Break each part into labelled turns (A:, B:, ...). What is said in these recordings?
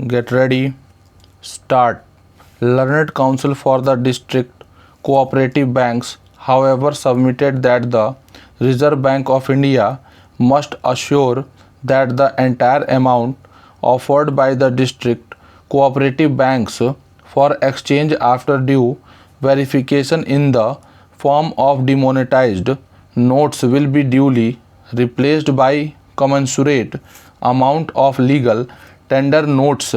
A: Get ready. Start. Learned Council for the District Cooperative Banks, however, submitted that the Reserve Bank of India must assure that the entire amount offered by the district cooperative banks for exchange after due verification in the form of demonetized notes will be duly replaced by commensurate amount of legal tender notes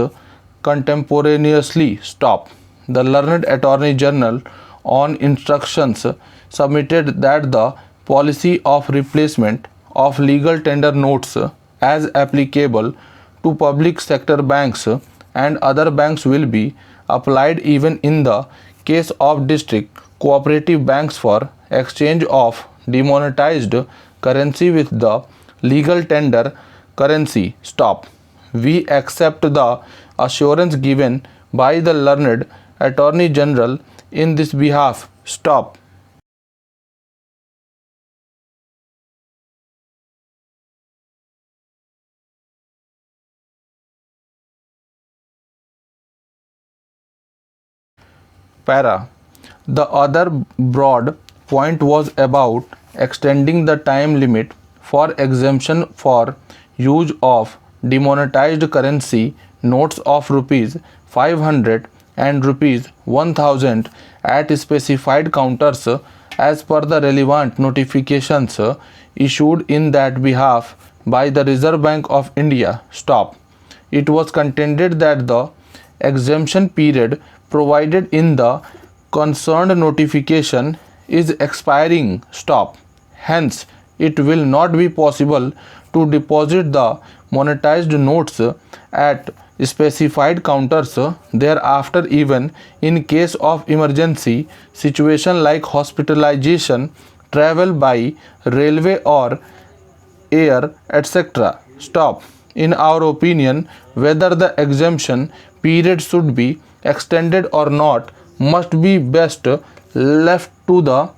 A: contemporaneously. Stop. The learned Attorney General, on instructions, submitted that the policy of replacement of legal tender notes as applicable to public sector banks and other banks will be applied even in the case of district cooperative banks for exchange of demonetized currency with the legal tender currency. Stop. We accept the assurance given by the learned Attorney General in this behalf. Stop. Para. The other broad point was about extending the time limit for exemption for use of demonetized currency notes of rupees 500 and rupees 1000 at specified counters as per the relevant notifications issued in that behalf by the Reserve Bank of India. Stop. It was contended that the exemption period provided in the concerned notification is expiring. Stop. Hence, it will not be possible to deposit the monetized notes at specified counters thereafter, even in case of emergency situation like hospitalization, travel by railway or air, etc. Stop. In our opinion, whether the exemption period should be extended or not must be best left to the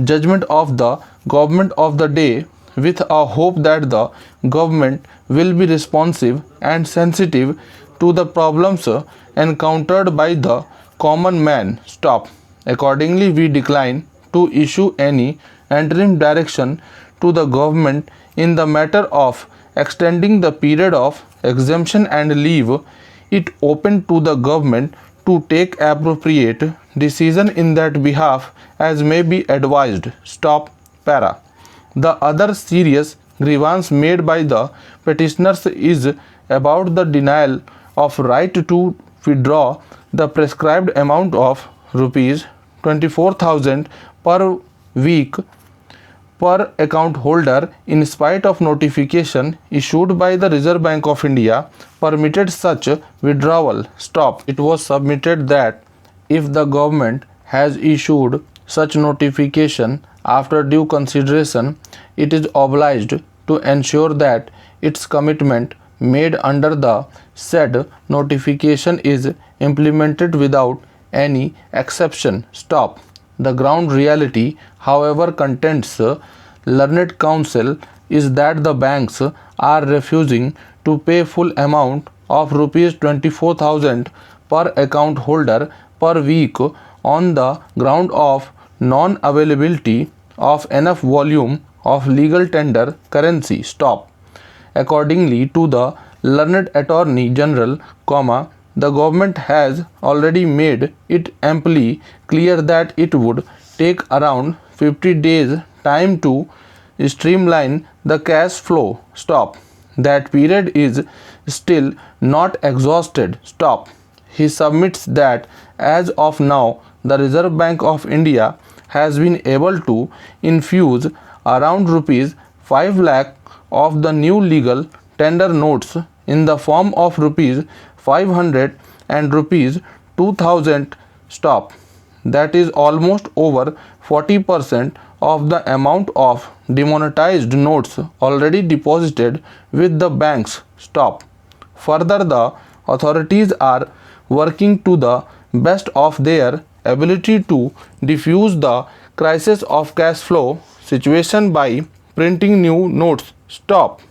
A: judgment of the government of the day, with a hope that the government will be responsive and sensitive to the problems encountered by the common man. Stop. Accordingly, we decline to issue any interim direction to the government in the matter of extending the period of exemption and leave it open to the government to take appropriate decision in that behalf as may be advised. Stop. Para. The other serious grievance made by the petitioners is about the denial of right to withdraw the prescribed amount of rupees 24,000 per week per account holder, in spite of notification issued by the Reserve Bank of India permitted such withdrawal. Stop. It was submitted that if the government has issued such notification after due consideration, it is obliged to ensure that its commitment made under the said notification is implemented without any exception. Stop. The ground reality, however, contends learned counsel is that the banks are refusing to pay full amount of rupees 24,000 per account holder per week on the ground of non-availability of enough volume of legal tender currency. Stop. Accordingly to the learned Attorney General, the government has already made it amply clear that it would take around 50 days time to streamline the cash flow. Stop. That period is still not exhausted. Stop. He submits that as of now, the Reserve Bank of India has been able to infuse around rupees 5 lakh of the new legal tender notes in the form of rupees 500 and rupees 2000. Stop. That is almost over 40% of the amount of demonetized notes already deposited with the banks. Stop. Further, the authorities are working to the best of their ability to defuse the crisis of cash flow situation by printing new notes. Stop.